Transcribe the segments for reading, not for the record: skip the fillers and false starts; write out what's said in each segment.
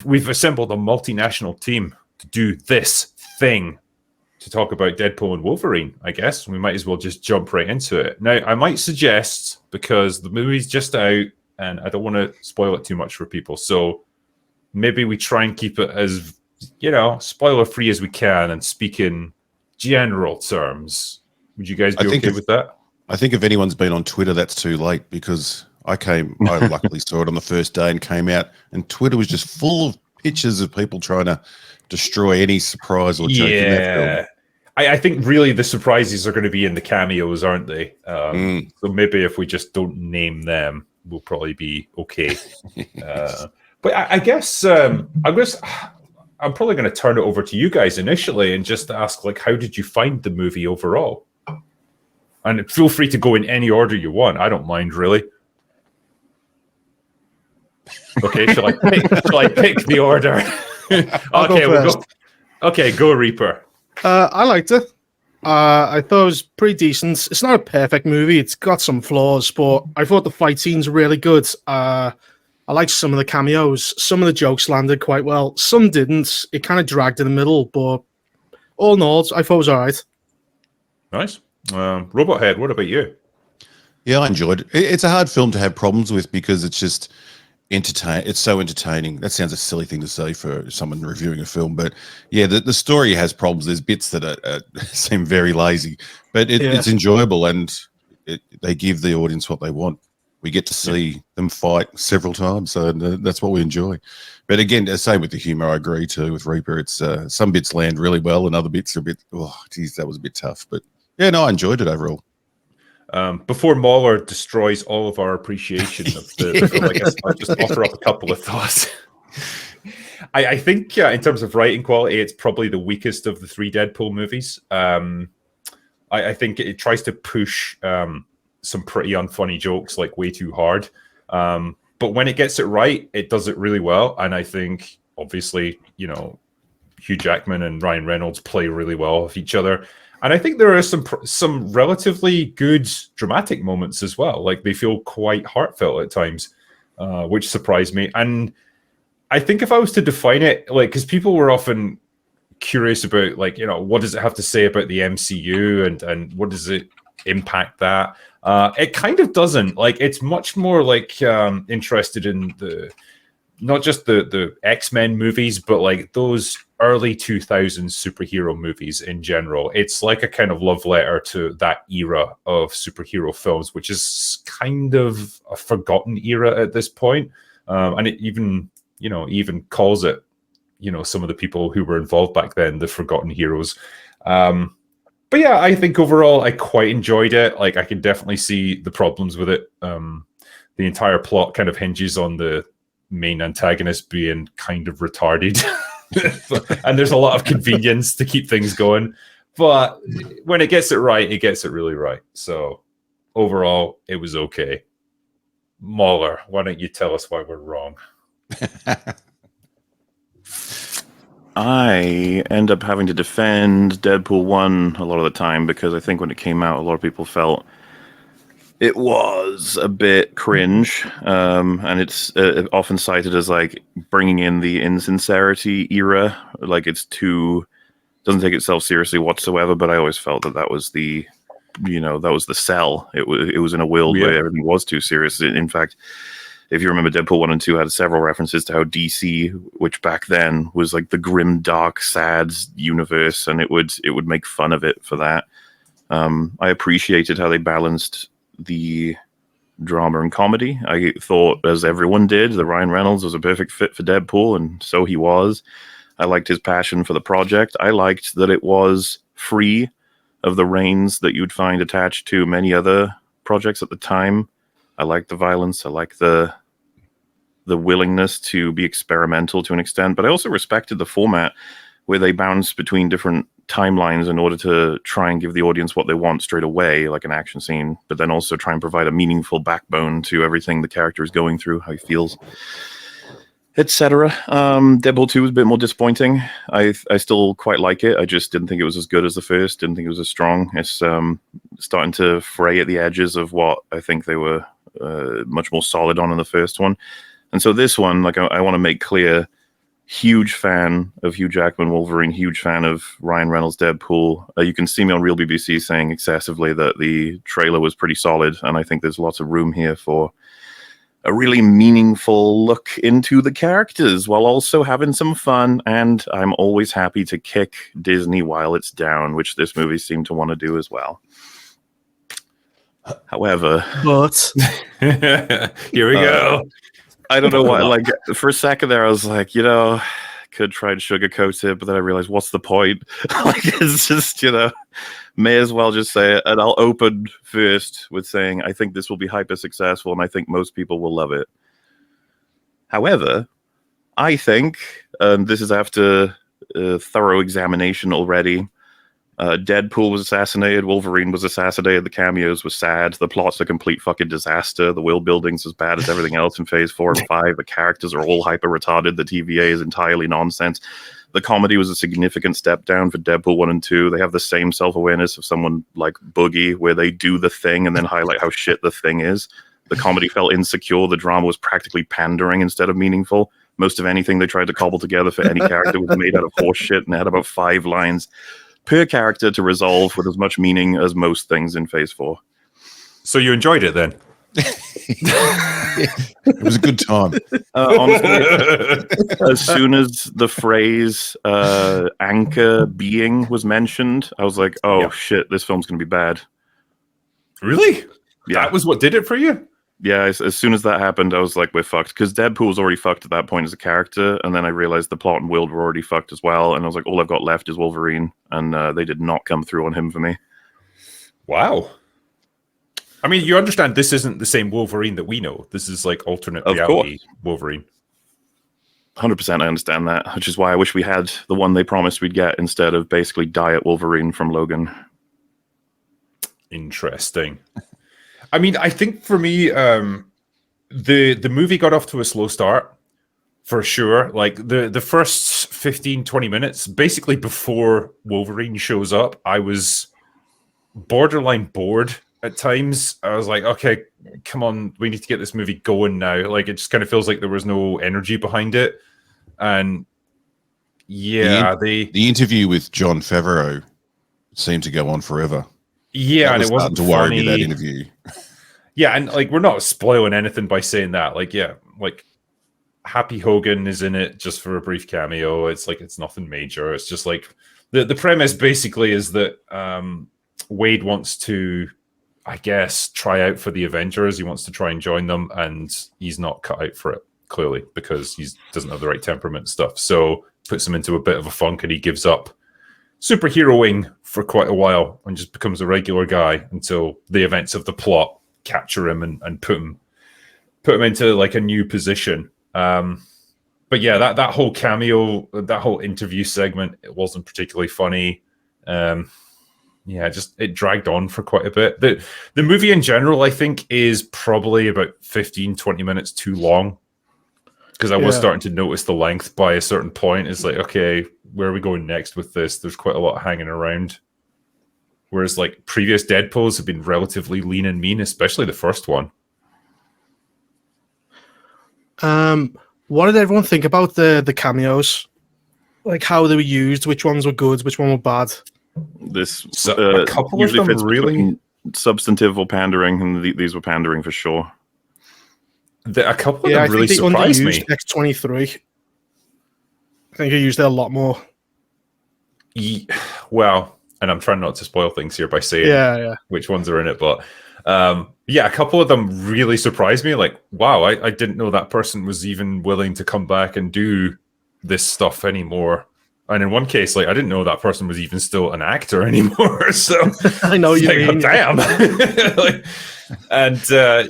we've assembled a multinational team to do this thing, to talk about Deadpool and Wolverine. I guess we might as well just jump right into it. Now, I might suggest, because the movie's just out and I don't want to spoil it too much for people, so maybe we try and keep it as, spoiler free as we can and speak in general terms. Would you guys be okay with that? I think if anyone's been on Twitter, that's too late, because I luckily saw it on the first day and came out, and Twitter was just full of pictures of people trying to destroy any surprise or joke in that film. I think really the surprises are going to be in the cameos, aren't they? So maybe if we just don't name them, we'll probably be okay. But I guess I'm probably going to turn it over to you guys initially and just ask, how did you find the movie overall? And feel free to go in any order you want. I don't mind, really. Okay, shall I pick the order? Okay, we'll go. Okay, go Reaper. I liked it. I thought it was pretty decent. It's not a perfect movie. It's got some flaws, but I thought the fight scenes were really good. I liked some of the cameos. Some of the jokes landed quite well. Some didn't. It kind of dragged in the middle, but all in all, I thought it was all right. Nice. Robot Head, what about you? Yeah, I enjoyed it. It's a hard film to have problems with because it's just it's so entertaining. That sounds a silly thing to say for someone reviewing a film, but yeah, the story has problems. There's bits that seem very lazy, but it's enjoyable, and they give the audience what they want. We get to see them fight several times, so that's what we enjoy. But again, same with the humor. I agree too with Reaper. It's some bits land really well, and other bits are a bit. Oh, geez, that was a bit tough. But yeah, no, I enjoyed it overall. Before Mahler destroys all of our appreciation of the film, I guess I'll just offer up a couple of thoughts. I think in terms of writing quality, it's probably the weakest of the three Deadpool movies. I think it tries to push some pretty unfunny jokes way too hard. But when it gets it right, it does it really well. And I think, obviously, Hugh Jackman and Ryan Reynolds play really well with each other. And I think there are some relatively good dramatic moments as well. They feel quite heartfelt at times, which surprised me. And I think if I was to define it, because people were often curious about, what does it have to say about the MCU and what does it impact that? It kind of doesn't. It's much more interested in not just the X-Men movies, but those early 2000s superhero movies in general. It's like a kind of love letter to that era of superhero films, which is kind of a forgotten era at this point. And it even calls it, some of the people who were involved back then, the forgotten heroes. But yeah, I think overall I quite enjoyed it. I can definitely see the problems with it. The entire plot kind of hinges on the main antagonist being kind of retarded. And there's a lot of convenience to keep things going. But when it gets it right, it gets it really right. So overall, it was okay. Mahler, why don't you tell us why we're wrong? I end up having to defend Deadpool 1 a lot of the time because I think when it came out, a lot of people felt it was a bit cringe, and it's often cited as bringing in the insincerity era. It's doesn't take itself seriously whatsoever. But I always felt that was the sell. It was in a world where everything was too serious. In fact, if you remember, Deadpool 1 and 2 had several references to how DC, which back then was the grim, dark, sad universe, and it would make fun of it for that. I appreciated how they balanced the drama and comedy. I thought, as everyone did, that Ryan Reynolds was a perfect fit for Deadpool, and so he was. I liked his passion for the project. I liked that it was free of the reins that you'd find attached to many other projects at the time. I liked the violence. I liked the willingness to be experimental to an extent, but I also respected the format where they bounce between different timelines in order to try and give the audience what they want straight away, like an action scene, but then also try and provide a meaningful backbone to everything the character is going through, how he feels, etc. Deadpool 2 was a bit more disappointing. I still quite like it. I just didn't think it was as good as the first, didn't think it was as strong. It's starting to fray at the edges of what I think they were much more solid on in the first one. And so this one, I want to make clear, Huge fan of Hugh Jackman Wolverine, huge fan of Ryan Reynolds Deadpool. You can see me on Real BBC saying excessively that the trailer was pretty solid, and I think there's lots of room here for a really meaningful look into the characters while also having some fun. And I'm always happy to kick Disney while it's down, which this movie seemed to want to do as well. However, But here we go. I don't know why. Like for a second there, I was like, could try and sugarcoat it, but then I realized, what's the point? Like, it's just, may as well just say it. And I'll open first with saying, I think this will be hyper successful, and I think most people will love it. However, I think, and this is after thorough examination already, Deadpool was assassinated, Wolverine was assassinated, the cameos were sad, the plot's a complete fucking disaster, the world building's as bad as everything else in phase 4 and 5, the characters are all hyper retarded, the TVA is entirely nonsense. The comedy was a significant step down for Deadpool 1 and 2. They have the same self-awareness of someone like Boogie, where they do the thing and then highlight how shit the thing is. The comedy felt insecure, the drama was practically pandering instead of meaningful. Most of anything they tried to cobble together for any character was made out of horse shit and had about 5 lines per character to resolve with as much meaning as most things in phase 4. So you enjoyed it then? It was a good time. Honestly, as soon as the phrase anchor being was mentioned, I was like, oh shit, this film's going to be bad. Really? Yeah. That was what did it for you? Yeah, as soon as that happened, I was like, we're fucked. Because Deadpool was already fucked at that point as a character, and then I realized the plot and world were already fucked as well, and I was like, all I've got left is Wolverine, and they did not come through on him for me. Wow. I mean, you understand this isn't the same Wolverine that we know. This is like alternate reality Wolverine. 100% I understand that, which is why I wish we had the one they promised we'd get instead of basically Diet Wolverine from Logan. Interesting. I mean, I think for me, the movie got off to a slow start, for sure. Like, the first 15, 20 minutes, basically before Wolverine shows up, I was borderline bored at times. I was like, okay, come on, we need to get this movie going now. Like, it just kind of feels like there was no energy behind it. And yeah, the interview with Jon Favreau seemed to go on forever. Yeah, and it wasn't to worry me, that interview. Yeah, and like, we're not spoiling anything by saying that. Like, yeah, like Happy Hogan is in it just for a brief cameo. It's like, it's nothing major. It's just like the premise basically is that Wade wants to, I guess, try out for the Avengers. He wants to try and join them, and he's not cut out for it, clearly, because he doesn't have the right temperament and stuff. So puts him into a bit of a funk, and he gives up superheroing for quite a while and just becomes a regular guy until the events of the plot capture him and put him into like a new position. But yeah, that whole cameo, that whole interview segment, it wasn't particularly funny. Yeah, it dragged on for quite a bit. The movie in general, I think, is probably about 15, 20 minutes too long, because I was starting to notice the length by a certain point. It's like, okay, where are we going next with this? There's quite a lot hanging around. Whereas like previous Deadpools have been relatively lean and mean, especially the first one. What did everyone think about the cameos? Like how they were used, which ones were good, which one were bad? A couple of them really substantive or pandering, and these were pandering for sure. A couple of them really surprised me. X-23. I think I used it a lot more. Well, and I'm trying not to spoil things here by saying which ones are in it, but yeah, a couple of them really surprised me. Like, wow, I didn't know that person was even willing to come back and do this stuff anymore. And in one case, like, I didn't know that person was even still an actor anymore. So I know you mean. Oh, damn. Like, and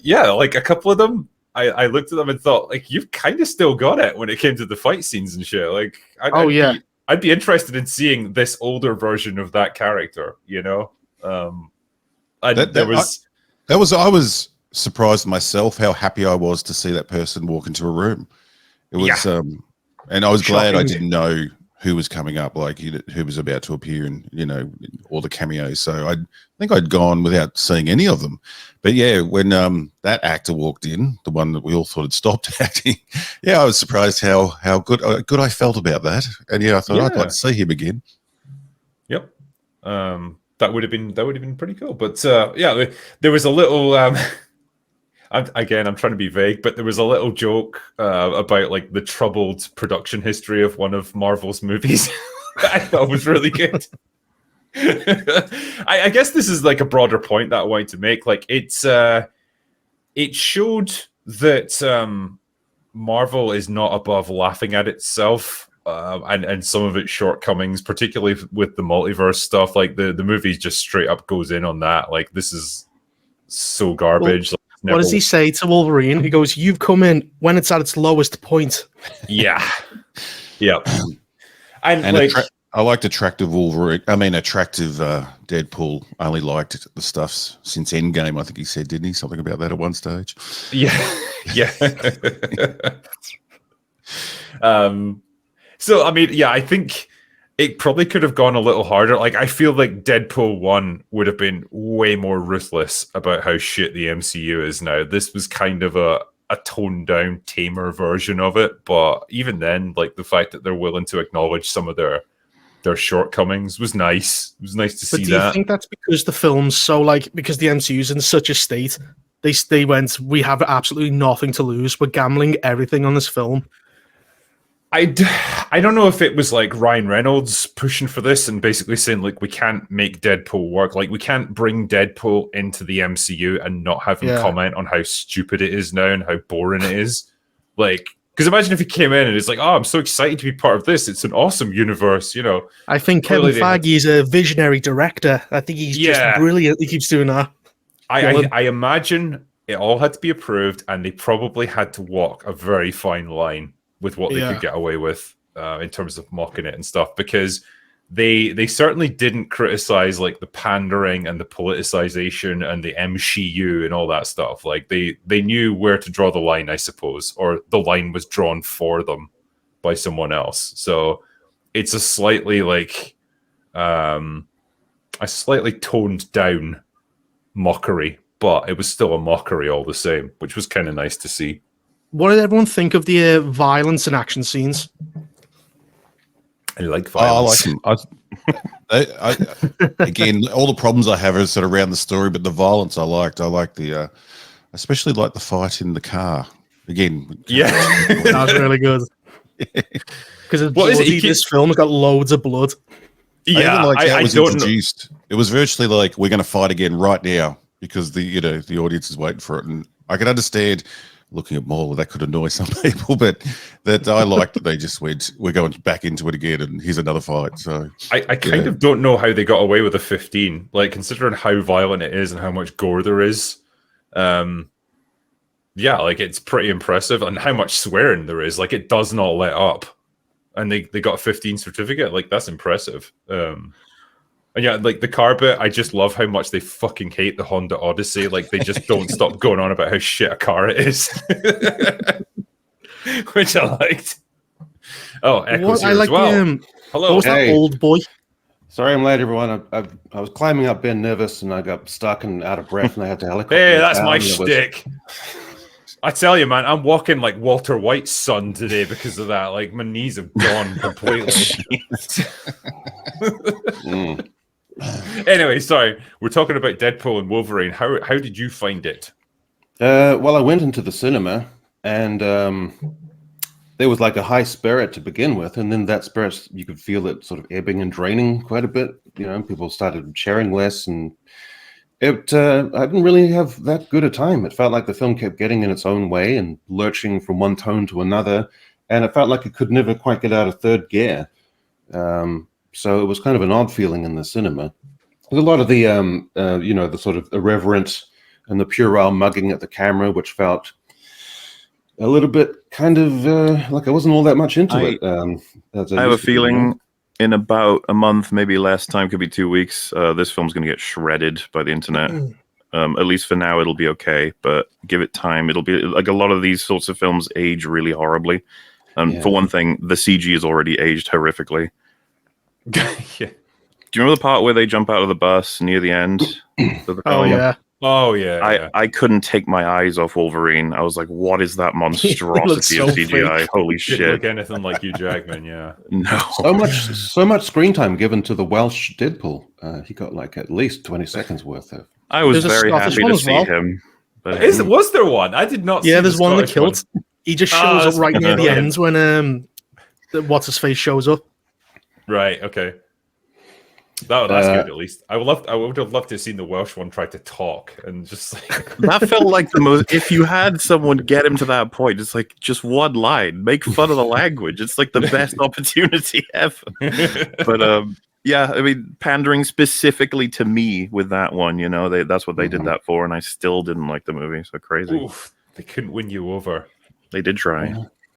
yeah, like a couple of them, I looked at them and thought, like, you've kind of still got it when it came to the fight scenes and shit. Like, I'd be interested in seeing this older version of that character, you know? I was surprised myself how happy I was to see that person walk into a room. It was, and I was glad I didn't know who was coming up, like who was about to appear in, all the cameos. So I think I'd gone without seeing any of them. But yeah, when that actor walked in, the one that we all thought had stopped acting, I was surprised how good I felt about that. And I thought I'd like to see him again. Yep. That would have been pretty cool. But there was a little. I'm trying to be vague, but there was a little joke about like the troubled production history of one of Marvel's movies that I thought was really good. I guess this is like a broader point that I wanted to make. Like it showed that Marvel is not above laughing at itself. And some of its shortcomings, particularly with the multiverse stuff, like the movie just straight up goes in on that. Like, this is so garbage. What does he say to Wolverine? He goes, "You've come in when it's at its lowest point." Yeah. Yep. And like, I liked attractive Wolverine. I mean, attractive Deadpool. I only liked the stuff since Endgame, I think he said, didn't he? Something about that at one stage. Yeah. Yeah. So, I mean, yeah, I think it probably could have gone a little harder. Like, I feel like Deadpool 1 would have been way more ruthless about how shit the MCU is now. This was kind of a toned down, tamer version of it. But even then, like, the fact that they're willing to acknowledge some of their shortcomings was nice. It was nice to see that. Do you think that's because the film's so, like, because the MCU's in such a state, they went, we have absolutely nothing to lose. We're gambling everything on this film. I don't know if it was like Ryan Reynolds pushing for this and basically saying, like, we can't make Deadpool work. Like, we can't bring Deadpool into the MCU and not have him comment on how stupid it is now and how boring it is. Like, because imagine if he came in and it's like, oh, I'm so excited to be part of this. It's an awesome universe, I think Kevin Feige is a visionary director. I think he's just brilliant. He keeps doing that. I imagine it all had to be approved and they probably had to walk a very fine line with what they could get away with in terms of mocking it and stuff, because they certainly didn't criticize like the pandering and the politicization and the MCU and all that stuff. Like they knew where to draw the line, I suppose, or the line was drawn for them by someone else. So it's a slightly toned down mockery, but it was still a mockery all the same, which was kind of nice to see. What did everyone think of the violence and action scenes? I like violence. I like them. Again, all the problems I have are sort of around the story, but the violence I liked. I liked the, especially like the fight in the car. Again, that was really good. Because this film has got loads of blood. Yeah, I was introduced. It was virtually like, we're going to fight again right now because the audience is waiting for it, and I can understand. Looking at Mauler, that could annoy some people, but that I liked that they just went, we're going back into it again, and here's another fight. So I kind of don't know how they got away with a 15, like considering how violent it is and how much gore there is. Like it's pretty impressive, and how much swearing there is. Like it does not let up, and they got a 15 certificate. Like that's impressive. And yeah, like the car bit, I just love how much they fucking hate the Honda Odyssey. Like they just don't stop going on about how shit a car it is, which I liked. Oh, Echo's here as well. Hello, what was that old boy? Sorry, I'm late, everyone. I was climbing up Ben Nevis and I got stuck and out of breath, and I had to helicopter. Hey, that's my shtick. I tell you, man, I'm walking like Walter White's son today because of that. Like my knees have gone completely. Anyway, sorry. We're talking about Deadpool and Wolverine. How did you find it? Well, I went into the cinema and there was like a high spirit to begin with, and then that spirit, you could feel it sort of ebbing and draining quite a bit. People started sharing less, and I didn't really have that good a time. It felt like the film kept getting in its own way and lurching from one tone to another, and it felt like it could never quite get out of third gear. So it was kind of an odd feeling in the cinema. There's a lot of the, the sort of irreverent and the puerile mugging at the camera, which felt a little bit kind of like I wasn't all that much into it. I have a feeling in about a month, maybe less time, could be 2 weeks, this film's going to get shredded by the internet. At least for now, it'll be okay, but give it time. It'll be like a lot of these sorts of films age really horribly. And for one thing, the CG is already aged horrifically. Yeah. Do you remember the part where they jump out of the bus near the end of the film? Oh yeah, Oh yeah. I couldn't take my eyes off Wolverine. I was like, what is that monstrosity so of CGI? fake. Holy Didn't shit. look anything like Hugh Jackman. Yeah. No. So much screen time given to the Welsh Deadpool. He got like at least 20 seconds worth of. I was There's a very Scottish happy one to as see well. him. But Was there one? I did not. Yeah, see there's the one in the Scottish kilt. He just Ah, shows that's up right near the brilliant. end when what's his face shows up. Right. Okay. That's good. At least I would have loved to have seen the Welsh one try to talk and just like. that felt like the most. If you had someone get him to that point, it's like just one line, make fun of the language. It's like the best opportunity ever. But yeah, I mean, pandering specifically to me with that one, you know, that's what they did that for, and I still didn't like the movie. So crazy. Oof, they couldn't win you over. They did try. Yeah.